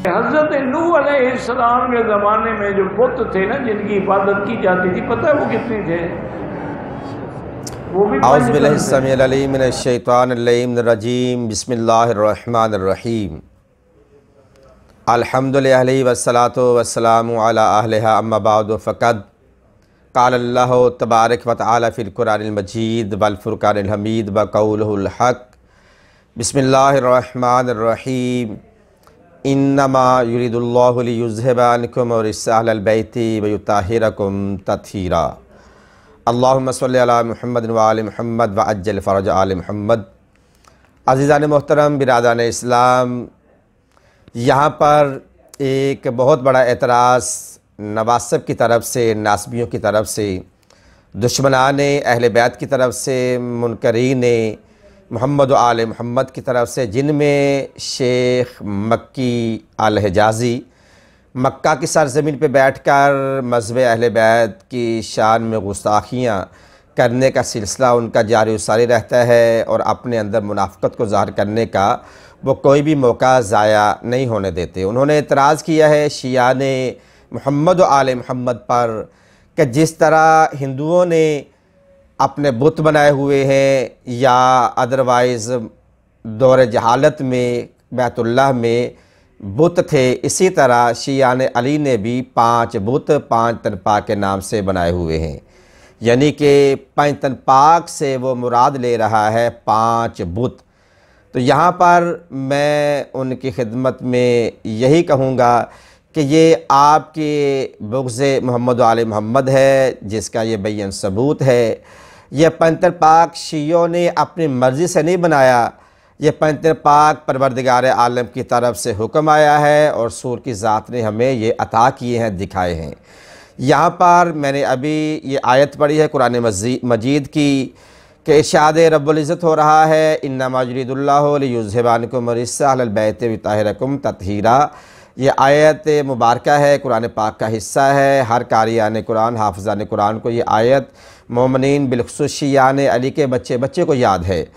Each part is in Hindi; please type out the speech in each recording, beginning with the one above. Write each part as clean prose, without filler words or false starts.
हज़रत नूह अलैहिस्सलाम के ज़माने में जो बुत थे ना, जिनकी इबादत की जाती थी, पता है वो कितने थे? वो भी औज़ु बिल्लाहि समीउल अलीम मिनश शैतानिर रजीम। बिस्मिल्लाहिर्रहमानिर्रहीम। अल्हम्दुलिल्लाहि वस्सलातु वस्सलामु अला अहलिहा अम्मा बअद फ़क़द क़ाल अल्लाहु तबारक व तआला फ़िल क़ुरआनिल मजीद वल फ़ुरक़ानिल हमीद व क़ौलुहुल हक़। बिस्मिल्लाहिर्रहमानिर्रहीम। इन्नमा युरिदुल्लाहु लियुज़हिबा अन्कुम रिज्सा बैति व युताहिरकुम तत्हीरा। अल्लाहुम्मा सल्लि अला मुहम्मद व आलि मुहम्मद व अज्जिल फ़रज आलि मुहम्मद। अज़ीज़ान मोहतरम, बिरादरान इस्लाम, यहाँ पर एक बहुत बड़ा एतराज़ नवासिब की तरफ से, नासबियों की तरफ से, दुश्मनान अहले बैत की तरफ से, मुनकरीन मोहम्मद व आले मोहम्मद की तरफ से, जिनमें शेख मक्की अल हिजाज़ी मक्का की सरज़मीन पे बैठकर मज़हब अहले बैत की शान में गुस्ताखियाँ करने का सिलसिला उनका जारी सारी रहता है और अपने अंदर मुनाफ़क़त को ज़ाहिर करने का वो कोई भी मौका ज़ाया नहीं होने देते। उन्होंने एतराज़ किया है शियान मोहम्मद व आले मोहम्मद पर कि जिस तरह हिंदुओं ने अपने बुत बनाए हुए हैं या अदरवाइज़ दौर जहालत में बैतुल्लाह में बुत थे, इसी तरह शियान अली ने भी 5 बुत 5 तन पाक के नाम से बनाए हुए हैं। यानी कि 5 तन पाक से वो मुराद ले रहा है 5 बुत। तो यहाँ पर मैं उनकी खिदमत में यही कहूँगा कि ये आपके बुग़्ज़ मोहम्मद व आले मोहम्मद है, जिसका ये बैन सबूत है। यह 5 तन पाक शियों ने अपनी मर्ज़ी से नहीं बनाया, ये 5 तन पाक परवरदिगार आलम की तरफ से हुक्म आया है और रसूल की ज़ात ने हमें ये अता किए हैं, दिखाए हैं। यहाँ पर मैंने अभी ये आयत पढ़ी है कुरान मजीद की कि इरशाद रब्बुल इज़्ज़त हो रहा है, इन्नमा युरिदुल्लाहु लियुज़हिबा अन्कुम रिज्सा अहलल बैति व युताहिरकुम तत्हीरा। ये आयत मुबारका है, कुरान पाक का हिस्सा है। हर कारियान कुरान, हाफ़िज़ान कुरान को ये आयत मोमिनीन बिलख़ुसूस शियान अली के बच्चे को याद है।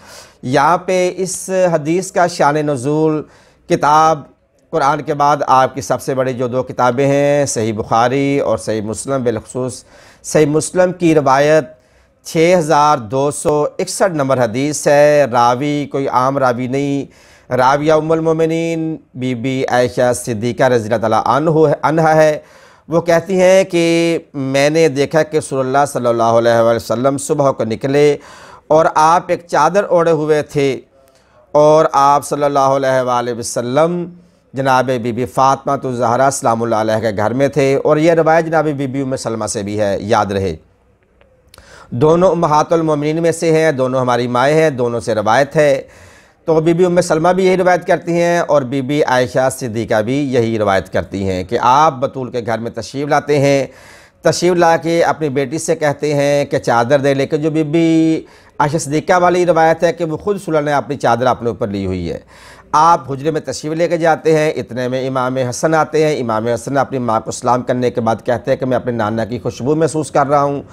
यहाँ पे इस हदीस का शान नुज़ूल, किताब कुरान के बाद आपकी सबसे बड़ी जो 2 किताबें हैं, सही बुखारी और सही मुस्लिम, बिलख़ुसूस सही मुस्लिम की रवायत 6261 नंबर हदीस है। रावी कोई आम रावी नहीं, राविया उम्मुल मोमिनीन बीबी आयशा सिद्दीक़ा रज़ियल्लाहु अन्हा है। वो कहती हैं कि मैंने देखा कि रसूलुल्लाह सल्लल्लाहु अलैहि वसल्लम सुबह को निकले और आप एक चादर ओढ़े हुए थे और आप सल्लल्लाहु अलैहि वसल्लम जनाब बीबी फ़ातिमा तो ज़हरा सलामुल्लाह अलैहा के घर में थे। और यह रवायत जनाब बीबी उम्मे सलमा से भी है, याद रहे। दोनों उम्महातुल मोमिनीन में से हैं, दोनों हमारी माएँ हैं, दोनों से रवायत है। तो बीबी उम्मे सलमा भी यही रवायत करती हैं और बीबी आयशा सिद्दीक़ा भी यही रवायत करती हैं कि आप बतूल के घर में तशरीफ़ लाते हैं, तशरीफ़ ला के अपनी बेटी से कहते हैं कि चादर दे। लेकिन जो बीबी आयशा सिद्दीक़ा वाली रवायत है कि वो खुद रसूल ने अपनी चादर अपने ऊपर ली हुई है। आप हुजरे में तशरीफ़ लेके जाते हैं, इतने में इमाम हसन आते हैं। इमाम हसन अपनी माँ को सलाम करने के बाद कहते हैं कि मैं अपने नाना की खुशबू महसूस कर रहा हूँ।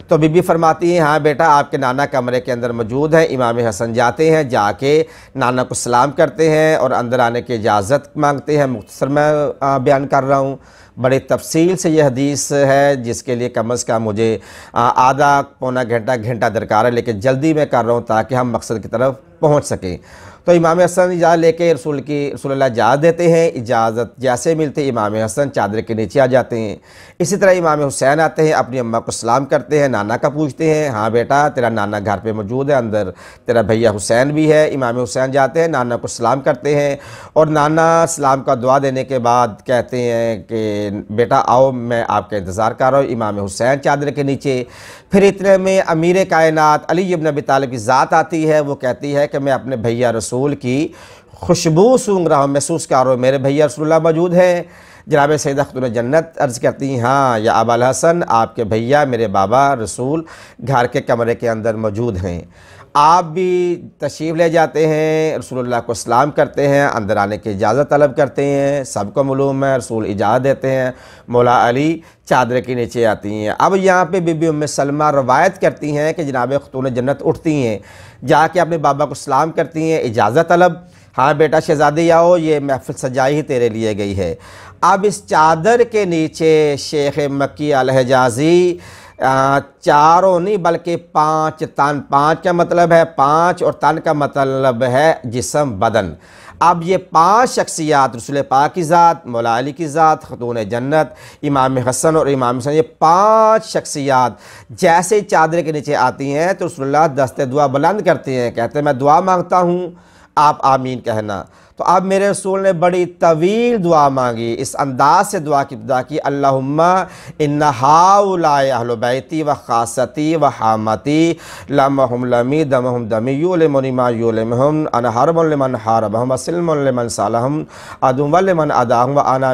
तो बीबी फरमाती हैं, हाँ बेटा, आपके नाना कमरे के अंदर मौजूद हैं। इमाम हसन जाते हैं, जाके नाना को सलाम करते हैं और अंदर आने की इजाज़त मांगते हैं। मुख्तसर मैं बयान कर रहा हूँ, बड़ी तफसील से यह हदीस है, जिसके लिए कम अज़ कम मुझे आधा पौना घंटा दरकार है, लेकिन जल्दी मैं कर रहा हूँ ताकि हम मकसद की तरफ पहुँच सकें। तो इमाम हसन इजाज़त लेके रसूलुल्लाह इजाज़त देते हैं। इजाज़त जैसे मिलते इमाम हसन चादर के नीचे आ जाते हैं। इसी तरह इमाम हुसैन आते हैं, अपनी अम्मा को सलाम करते हैं, नाना का पूछते हैं, हाँ बेटा तेरा नाना घर पे मौजूद है, अंदर तेरा भैया हुसैन भी है। इमाम हुसैन जाते हैं, नाना को सलाम करते हैं और नाना सलाम का दुआ देने के बाद कहते हैं कि बेटा आओ, मैं आपका इंतज़ार कर रहा हूँ। इमाम हुसैन चादर के नीचे। फिर इतने में अमीर कायनात अली इब्न अबी तालिब की ज़ात आती है। वो कहती है कि मैं अपने भैया रसूल की खुशबू सूंघ रहा हूँ, महसूस कर रहा हूँ, मेरे भैया रसूलुल्लाह मौजूद हैं। जनाब सैयदा खातून जन्नत अर्ज़ करती हैं, हाँ या अबल हसन, आपके भैया मेरे बाबा रसूल घर के कमरे के अंदर मौजूद हैं। आप भी तशरीफ़ ले जाते हैं, रसूलुल्लाह को सलाम करते हैं, अंदर आने की इजाज़त तलब करते हैं। सबको मालूम है रसूल इजाज़त देते हैं, मौला अली चादर के नीचे आती हैं। अब यहाँ पे बीबी उम्मे सलमा रवायत करती हैं कि जनाब खातून जन्नत उठती हैं, जाके अपने बाबा को सलाम करती हैं, इजाज़त तलब। हाँ बेटा शहज़ादी आओ, ये महफ़िल सजाई ही तेरे लिए गई है। अब इस चादर के नीचे शेख मक्की अल-हिजाज़ी चारों नहीं बल्कि 5 तन, 5 का मतलब है 5 और तन का मतलब है जिस्म, बदन। अब ये 5 शख्सियात, रसूल पाक की ज़ात, मौला अली की ज़ात, खतून जन्नत, इमाम हसन और इमाम हुसैन, ये 5 शख्सियात जैसे चादर के नीचे आती हैं तो रसूलुल्लाह दस्ते दुआ बुलंद करते हैं, कहते हैं मैं दुआ मांगता हूँ, आप आमीन कहना। तो अब मेरे रसूल ने बड़ी तवील दुआ मांगी, इस अंदाज से दुआ की इब्तिदा की, अल्लाहुम्मा इन्ना हाउलाए अहलु बैती व खासती व हामती लमहुम लमी दमहुम दमी युलिमुनी मा युलिमुहुम अना हरबुन लिमन हारबहुम व सिल्मुन लिमन सालहुम अदुव्वन लिमन अदाहुम व अना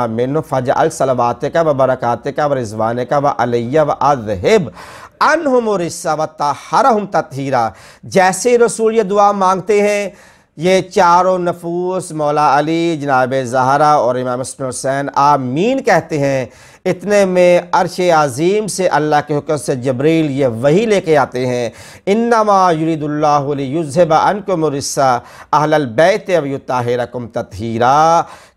मिन्हुम फजअल सलवातिका व बरकातिका व रिज़वानिका व अलैया व अज़हिब अनहुम रिस्सा व तहरहुम तत्हीरा। जैसे रसूल ये दुआ मांगते हैं, ये चारों नफूस मौला अली, जनाब ज़हरा और इमाम हसन हुसैन आमीन कहते हैं। इतने में अर्श अज़ीम से अल्लाह के हुक्म से जबरील ये वही लेके आते हैं, इन्नमा युरिदुल्लाहु लियुज़हिबा अन्कुम रिस्सा अहलल बैत व युत्ताहिरकुम तत्हीरा।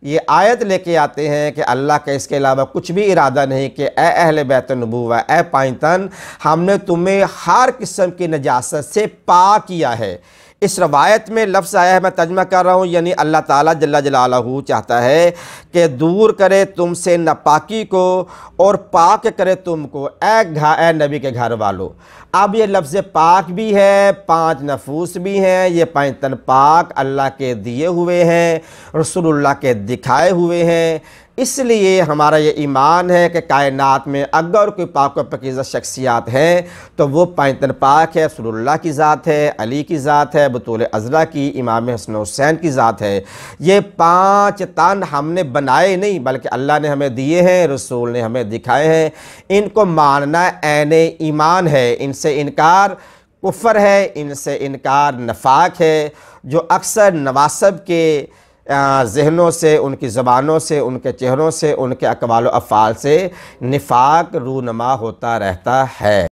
ये आयत लेके आते हैं कि अल्लाह का इसके अलावा कुछ भी इरादा नहीं कि ए अहले बैत नबूवा, ए पाइतन, हमने तुम्हें हर किस्म की नजासत से पाक किया है। इस रवायत में लफ्ज़ आया है, मैं तर्जुमा कर रहा हूँ, यानी अल्लाह ताला जल्ला जलालहू चाहता है कि दूर करे तुमसे नापाकी को और पाक करे तुमको, ए नबी के घर वालों। अब ये लफ्ज़ पाक भी है, 5 नफूस भी हैं, ये 5 तन पाक अल्लाह के दिए हुए हैं, रसूलुल्लाह के दिखाए हुए हैं। इसलिए हमारा ये ईमान है कि कायनात में अगर कोई पाक व पाकीज़ा शख्सियात हैं तो वो 5 तन पाक है, रसूलुल्लाह की ज़ात है, अली की ज़ात है, बतूल अज़रा की, इमाम हसन हुसैन की ज़ात है। ये 5 तन हमने बनाए नहीं बल्कि अल्लाह ने हमें दिए हैं, रसूल ने हमें दिखाए हैं। इनको मानना ऐने ईमान है, इनसे इनकार कुफ़र है, इनसे इनकार नफाक है, जो अक्सर नवासब के ज़हनों से, उनकी ज़बानों से, उनके चेहरों से, उनके अक़वाल व अफ़आल से निफाक रूनमा होता रहता है।